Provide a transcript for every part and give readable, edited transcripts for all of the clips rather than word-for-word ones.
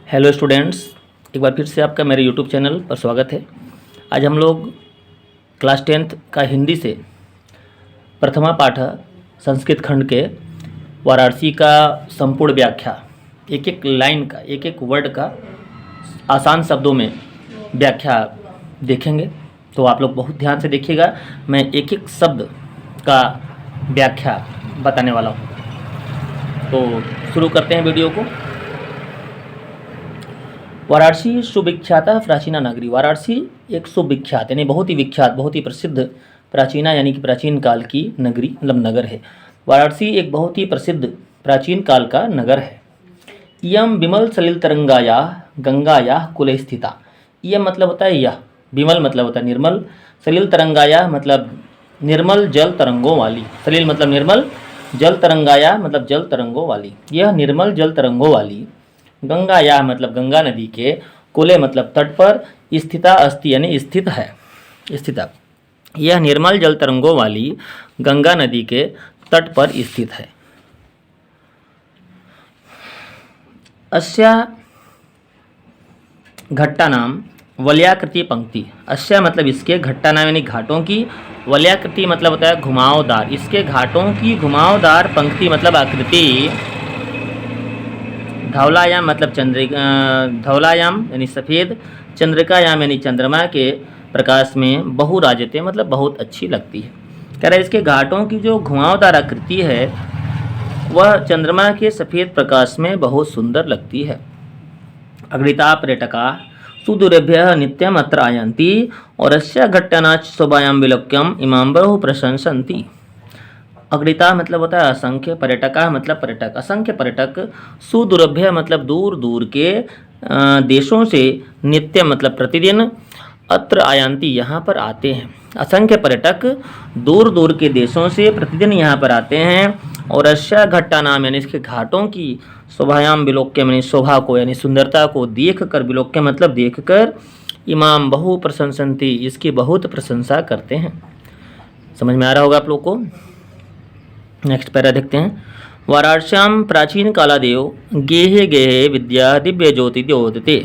Hello students, एक बार फिर से आपका मेरे यूट्यूब चैनल पर स्वागत है। आज हम लोग क्लास 10th का हिंदी से प्रथमा पाठ संस्कृत खंड के वाराणसी का संपूर्ण व्याख्या, एक एक लाइन का, एक एक वर्ड का आसान शब्दों में व्याख्या देखेंगे। तो आप लोग बहुत ध्यान से देखिएगा, मैं एक एक शब्द का व्याख्या बताने वाला हूँ। तो शुरू करते हैं वीडियो को। वाराणसी सुविख्याता प्राचीना नगरी। वाराणसी एक सुविख्यात यानी बहुत ही विख्यात, बहुत ही प्रसिद्ध, प्राचीना यानी कि प्राचीन काल की नगरी मतलब नगर है। वाराणसी एक बहुत ही प्रसिद्ध प्राचीन काल का नगर है। इयम विमल सलिल तरंगाया गंगाया कुले स्थिता। इयम मतलब होता है यह, विमल मतलब होता है निर्मल, सलिल तरंगाया मतलब निर्मल जल तरंगों वाली, सलिल मतलब निर्मल, जल तरंगाया मतलब जल तरंगों वाली, यह निर्मल जल तरंगों वाली गंगाया मतलब गंगा नदी के, कुले मतलब तट पर, स्थिता अस्ति यानी स्थित है, स्थिता, यह निर्मल जल तरंगों वाली गंगा नदी के तट पर स्थित है। अस्या घट्टा नाम वलयाकृति पंक्ति। अस्या मतलब इसके, घट्टा नाम यानी घाटों की, वलयाकृति मतलब होता है घुमावदार, इसके घाटों की घुमावदार पंक्ति मतलब आकृति। धवलायाम मतलब चंद्रिका, धवलायाम यानी सफ़ेद, चंद्रिकायाम यानी चंद्रमा के प्रकाश में बहुराजते मतलब बहुत अच्छी लगती है। कह रहा है इसके घाटों की जो घुमावदार आकृति है वह चंद्रमा के सफ़ेद प्रकाश में बहुत सुंदर लगती है। अग्रिता पर्यटका सुदूरेभ्यः नित्यम अत्र आयन्ति और अस्या घट्टनाच शोभायां विलोक्यम इमां बहु प्रशंसन्ति। अग्रिता मतलब होता है असंख्य, पर्यटका मतलब पर्यटक, असंख्य पर्यटक, सुदूरभ्य मतलब दूर दूर के देशों से, नित्य मतलब प्रतिदिन, अत्र आयांति यहाँ पर आते हैं। असंख्य पर्यटक दूर दूर के देशों से प्रतिदिन यहाँ पर आते हैं। और अस्या घट्टा नाम यानी इसके घाटों की, शोभायाम विलोक्य यानी शोभा को यानी सुंदरता को देख कर, विलोक्य मतलब देख कर, इमाम बहु प्रशंसन्ति इसकी बहुत प्रशंसा करते हैं। समझ में आ रहा होगा आप लोग को। नेक्स्ट पैरा देखते हैं। वाराणस्याम प्राचीन कालादेव गेहे गेहे विद्या दिव्य ज्योति द्योतते।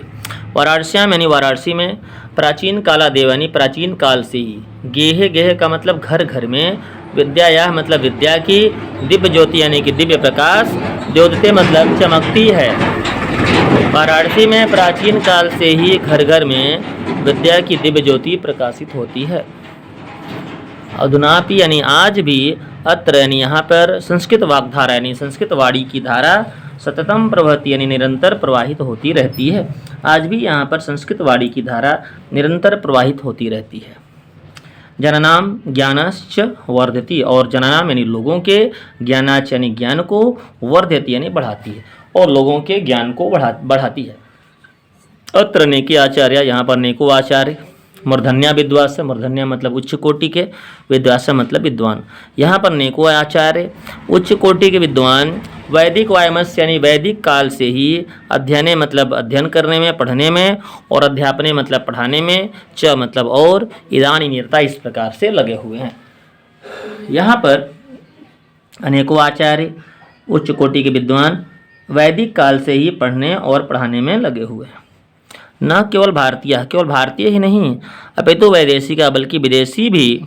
वाराणस्याम यानी वाराणसी में, प्राचीन कालादेव यानी प्राचीन काल से ही, गेहे गेहे का मतलब घर घर में, विद्या यह मतलब विद्या की, दिव्य ज्योति यानी कि दिव्य प्रकाश, द्योतते मतलब चमकती है। वाराणसी में प्राचीन काल से ही घर घर में विद्या की दिव्य ज्योति प्रकाशित होती है। अधुनापि यानी आज भी, अत्र यानी यहाँ पर, संस्कृत वाग्धारा यानी संस्कृत वाणी की धारा, सततम प्रवहति यानी निरंतर प्रवाहित होती रहती है। आज भी यहाँ पर संस्कृत वाणी की धारा निरंतर प्रवाहित होती रहती है। जननाम ज्ञानश्च वर्धति, और जननाम यानी लोगों के, ज्ञानाच यानी ज्ञान को, वर्धति यानी बढ़ाती है, और लोगों के ज्ञान को बढ़ाती है। अत्र नेके आचार्य, यहाँ पर नेको आचार्य, मूर्धन्या विद्वास, मूर्धन्या मतलब उच्च कोटि के, विद्वास मतलब विद्वान, यहाँ पर नेको आचार्य उच्च कोटि के विद्वान, वैदिक वायमस्य यानी वैदिक काल से ही, अध्ययने मतलब अध्ययन करने में, पढ़ने में, और अध्यापने मतलब पढ़ाने में, च मतलब और, इदानी निरता इस प्रकार से लगे हुए हैं। यहाँ पर अनेकों आचार्य उच्च कोटि के विद्वान वैदिक काल से ही पढ़ने और पढ़ाने में लगे हुए हैं। न केवल भारतीय, केवल भारतीय ही नहीं, अपितु वैदेशिका बल्कि विदेशी भी,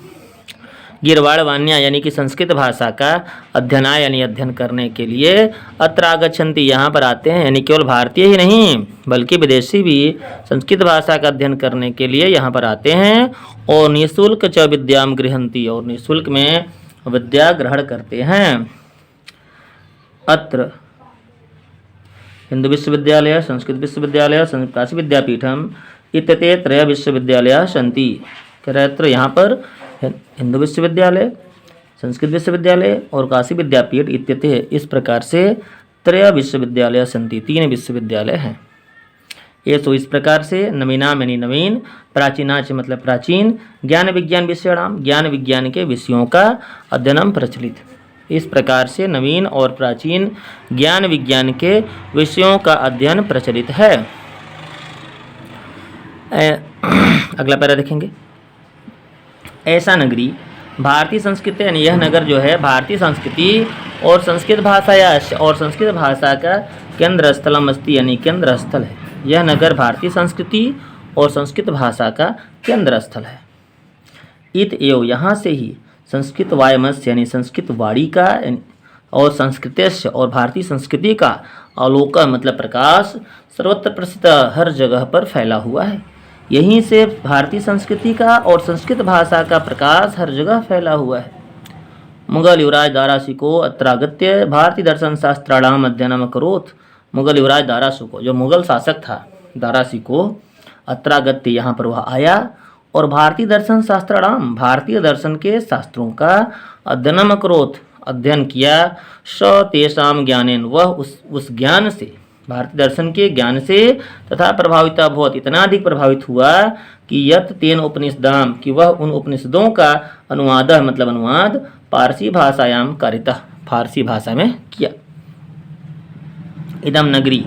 गिरवाड़ वाण्या यानी कि संस्कृत भाषा का अध्ययनाय यानी अध्ययन करने के लिए, अत्र आगच्छन्ति यहाँ पर आते हैं, यानी केवल भारतीय ही नहीं बल्कि विदेशी भी संस्कृत भाषा का अध्ययन करने के लिए यहाँ पर आते हैं। और निःशुल्क च विद्याम गृह्णन्ति, और निःशुल्क में विद्या ग्रहण करते हैं। अत्र हिंदू विश्वविद्यालय, संस्कृत विश्वविद्यालय, काशी विद्यापीठम इत्यते त्रय विश्वविद्यालय सन्ति। अत्र यहाँ पर हिंदू विश्वविद्यालय, संस्कृत विश्वविद्यालय और काशी विद्यापीठ इत्यते इस प्रकार से त्रय विश्वविद्यालय सन्ति, 3 विश्वविद्यालय हैं। ये तो इस प्रकार से, नवीनाम यानी नवीन, प्राचीनाच मतलब प्राचीन, ज्ञान विज्ञान विषयाणाम ज्ञान विज्ञान के विषयों का अध्ययनम प्रचलित, इस प्रकार से नवीन और प्राचीन ज्ञान विज्ञान के विषयों का अध्ययन प्रचलित है। अगला पैरा देखेंगे। ऐसा नगरी भारतीय संस्कृति यानी यह नगर जो है भारतीय संस्कृति और संस्कृत भाषा का केंद्र स्थलम अस्ति यानी केंद्र स्थल है। यह नगर भारतीय संस्कृति और संस्कृत भाषा का केंद्र स्थल है। इत एव यहाँ से ही संस्कृत वायमस्य यानी संस्कृत वाणी का और संस्कृतेश और भारतीय संस्कृति का अवलोकन मतलब प्रकाश सर्वत्र प्रसिद्ध हर जगह पर फैला हुआ है। यहीं से भारतीय संस्कृति का और संस्कृत भाषा का प्रकाश हर जगह फैला हुआ है। मुगल युवराज दाराशिको अत्रागत्य भारतीय दर्शन शास्त्राणाम अध्ययनम करोत। मुगल युवराज दाराशिको जो मुगल शासक था दाराशिको अत्रागत्य यहाँ पर वह आया और भारतीय दर्शन शास्त्राणाम भारतीय दर्शन के शास्त्रों का अध्ययनम करोत अध्ययन किया। स तेषाम ज्ञानेन वह उस ज्ञान से भारतीय दर्शन के ज्ञान से तथा प्रभाविता बहुत इतना अधिक प्रभावित हुआ कि यत तेन उपनिषदाम कि वह उन उपनिषदों का अनुवाद मतलब अनुवाद पारसी भाषायाम कारितः फारसी भाषा में किया। इयम नगरी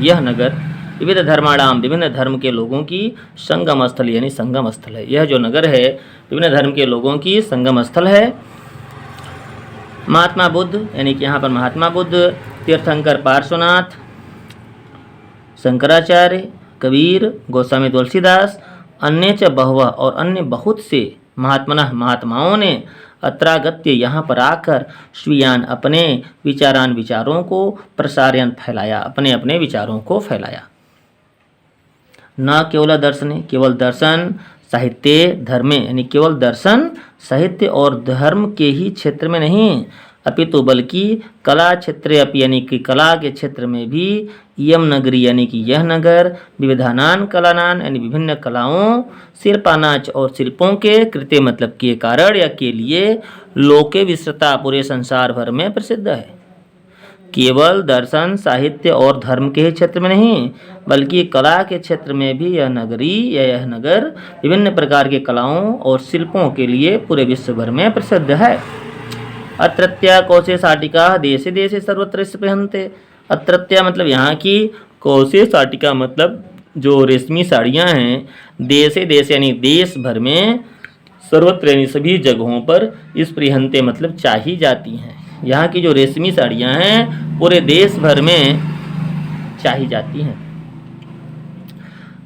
यह नगर विविध धर्माणाम विभिन्न धर्म के लोगों की संगम स्थल यानी संगम स्थल है। यह जो नगर है विभिन्न धर्म के लोगों की संगम स्थल है। महात्मा बुद्ध यानी कि यहाँ पर महात्मा बुद्ध, तीर्थंकर पार्श्वनाथ, शंकराचार्य, कबीर, गोस्वामी तुलसीदास, अन्य च बहुवः और अन्य बहुत से महात्माओं ने अत्रागत्य यहाँ पर आकर स्वीयान अपने विचारों को प्रसारयन फैलाया अपने अपने विचारों को फैलाया। न केवल दर्शन केवल दर्शन साहित्य धर्मे यानी केवल दर्शन साहित्य और धर्म के ही क्षेत्र में नहीं अपितु बल्कि कला क्षेत्र अपि यानी कि कला के क्षेत्र में भी इयम नगरी यानी कि यह नगर विविधानान कलानान यानी विभिन्न कलाओं शिल्पानाच और शिल्पों के कृत्य मतलब के कारण या के लिए लोके विस्तृता पूरे संसार भर में प्रसिद्ध है। केवल दर्शन साहित्य और धर्म के क्षेत्र में नहीं बल्कि कला के क्षेत्र में भी यह नगरी या यह नगर विभिन्न प्रकार के कलाओं और शिल्पों के लिए पूरे विश्व भर में प्रसिद्ध है। अत्रत्या कौशे साटिका देशे देशे सर्वत्र स्पृहन्ते। अत्रत्या मतलब यहाँ की, कौशे साटिका मतलब जो रेशमी साड़ियाँ हैं, देशे देश यानी देश भर में, सर्वत्र यानी सभी जगहों पर स्पृहन्ते मतलब चाही जाती हैं। यहाँ की जो रेशमी साड़ियाँ हैं पूरे देश भर में चाही जाती हैं।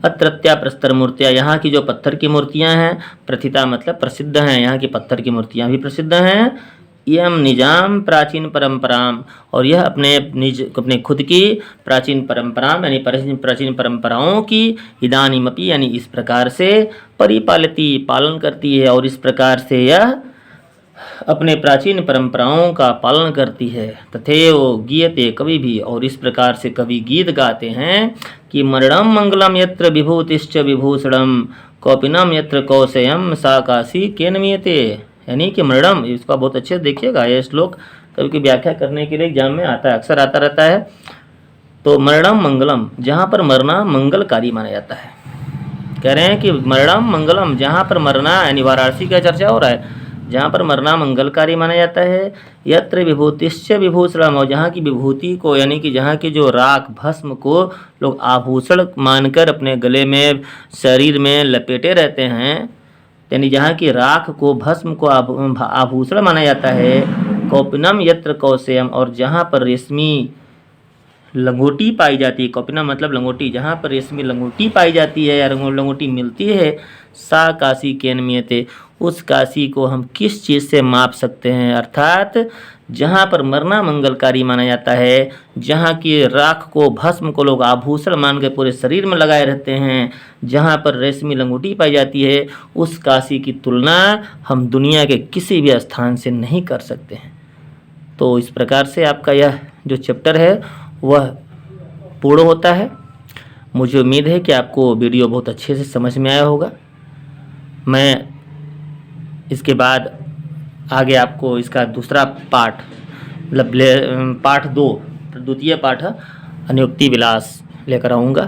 अत्रत्या प्रस्तर मूर्तियाँ यहाँ की जो पत्थर की मूर्तियाँ हैं, प्रथिता मतलब प्रसिद्ध हैं, यहाँ की पत्थर की मूर्तियाँ भी प्रसिद्ध हैं। यम निजाम प्राचीन परंपराम और यह अपने खुद की प्राचीन परंपराम यानी प्राचीन परंपराओं की इदानीमपि यानी इस प्रकार से परिपालिती पालन करती है और इस प्रकार से यह अपने प्राचीन परंपराओं का पालन करती है। तथैव गीयते कवि भी और इस प्रकार से कवि गीत गाते हैं कि मरणम मंगलम यत्र विभूतिश्च विभूषणम कौपिनम यत्र कौशयम सा काशी केनमीयते। यानी कि मरणम, इसका बहुत अच्छे से देखिएगा, यह श्लोक कवि की व्याख्या करने के लिए एग्जाम में आता है, अक्सर आता रहता है। तो मरणम मंगलम जहाँ पर मरना मंगलकारी माना जाता है। कह रहे हैं कि मरणम मंगलम जहाँ पर मरना यानी वाराणसी का चर्चा हो रहा है, जहाँ पर मरना मंगलकारी माना जाता है। यत्र विभूतिश्च विभूषणम और जहाँ की विभूति को यानी कि जहाँ की जो राख भस्म को लोग आभूषण मानकर अपने गले में शरीर में लपेटे रहते हैं, यानी जहाँ की राख को भस्म को आभूषण माना जाता है। कौपिनम यत्र कौशेयम और जहाँ पर रेशमी लंगोटी पाई जाती है, कौपिनम मतलब लंगोटी, जहाँ पर रेशमी लंगोटी पाई जाती है या लंगोटी मिलती है, सा काशी केनमीयते उस काशी को हम किस चीज़ से माप सकते हैं। अर्थात जहाँ पर मरना मंगलकारी माना जाता है, जहाँ की राख को भस्म को लोग आभूषण मान के पूरे शरीर में लगाए रहते हैं, जहाँ पर रेशमी लंगोटी पाई जाती है, उस काशी की तुलना हम दुनिया के किसी भी स्थान से नहीं कर सकते हैं। तो इस प्रकार से आपका यह जो चैप्टर है वह पूर्ण होता है। मुझे उम्मीद है कि आपको वीडियो बहुत अच्छे से समझ में आया होगा। मैं इसके बाद आगे आपको इसका दूसरा पार्ट मतलब पार्ट 2 द्वितीय पाठ अनुयुक्ति विलास लेकर आऊँगा।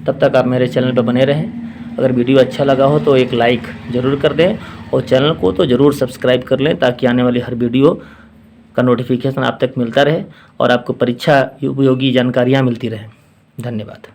तब तक आप मेरे चैनल पर बने रहें। अगर वीडियो अच्छा लगा हो तो एक लाइक ज़रूर कर दें और चैनल को तो ज़रूर सब्सक्राइब कर लें ताकि आने वाली हर वीडियो का नोटिफिकेशन आप तक मिलता रहे और आपको परीक्षा उपयोगी जानकारियाँ मिलती रहें। धन्यवाद।